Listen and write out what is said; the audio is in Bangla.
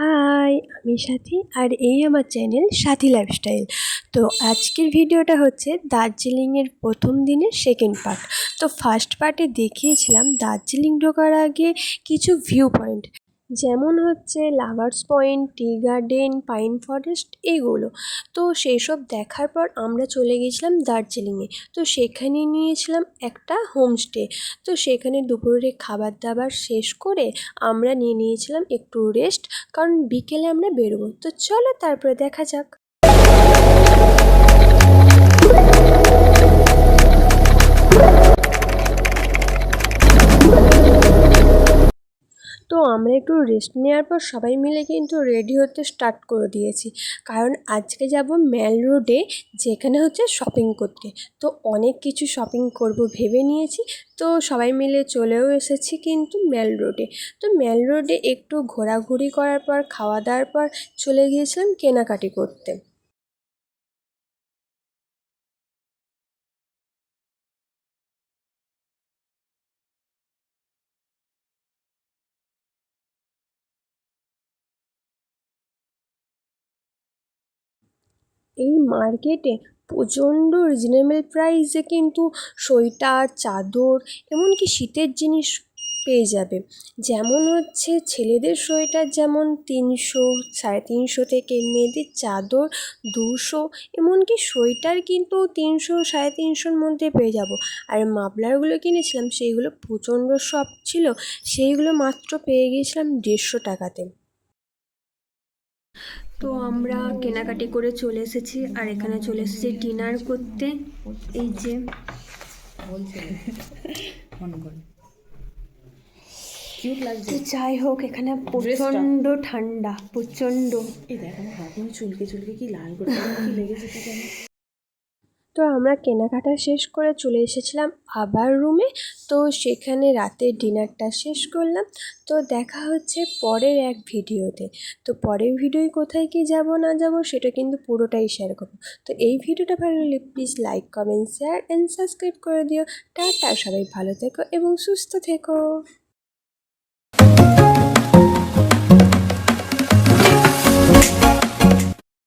হাই, আমি সাথী আর এই আমার চ্যানেল সাথী লাইফস্টাইল। তো আজকের ভিডিওটা হচ্ছে দার্জিলিংয়ের প্রথম দিনের সেকেন্ড পার্ট। তো ফার্স্ট পার্টে দেখিয়েছিলাম দার্জিলিং ঢোকার আগে কিছু ভিউ পয়েন্ট, যেমন হচ্ছে lovers point, tea garden, pine forest, এগুলো। তো সেই সব দেখার পর আমরা চলে গেছিলাম দার্জিলিংয়ে। তো সেখানে নিয়েছিলাম একটা হোমস্টে। তো সেখানে দুপুরে খাবার দাবার শেষ করে আমরা নিয়েছিলাম একটু রেস্ট, কারণ বিকেলে আমরা বেরোবো। তো চলো তারপরে দেখা যাক। তো আমরা একটু রেস্ট নেওয়ার পর সবাই মিলে কিন্তু রেডি হতে স্টার্ট করে দিয়েছি, কারণ আজকে যাব ম্যাল রোডে, যেখানে হচ্ছে শপিং করতে। তো অনেক কিছু শপিং করব ভেবে নিয়েছি। তো সবাই মিলে চলেও এসেছি কিন্তু ম্যাল রোডে। তো ম্যাল রোডে একটু ঘোরাঘুরি করার পর, খাওয়া দাওয়ার পর চলে গিয়েছিলাম কেনাকাটি করতে। এই মার্কেটে প্রচণ্ড রিজনেবল প্রাইসে কিন্তু সোয়েটার, চাদর, এমনকি শীতের জিনিস পেয়ে যাবে। যেমন হচ্ছে ছেলেদের সোয়েটার যেমন 300, 350 থেকে, মেয়েদের চাদর 200, এমনকি সোয়েটার কিন্তু 300, 350-র মধ্যে পেয়ে যাব। আর মাফলারগুলো কিনেছিলাম সেইগুলো প্রচণ্ড সফট ছিল, সেইগুলো মাত্র পেয়ে গিয়েছিলাম 150 টাকাতে। তো আমরা কেনাকাটি করে চলে এসেছি, আর এখানে চলে এসেছি ডিনার করতে। এই যে তো যাই হোক, এখানে প্রচণ্ড ঠান্ডা, প্রচণ্ড। এই দেখ আমার হাত চুলকে চুলকে কি লাল করে কি লেগেছে কি জানি। তো আমরা কেনাকাটা শেষ করে চলে এসেছিলাম আবার রুমে। তো সেখানে রাতের ডিনারটা শেষ করলাম। তো দেখা হচ্ছে পরের এক ভিডিওতে। তো পরের ভিডিওয় কোথায় কি যাব না যাব সেটা কিন্তু পুরোটাই শেয়ার করবো। তো এই ভিডিওটা ভালো লাগলে please like, comment, share and subscribe করে দিও। টাটা, সবাই ভালো থেকো এবং সুস্থ থেকো।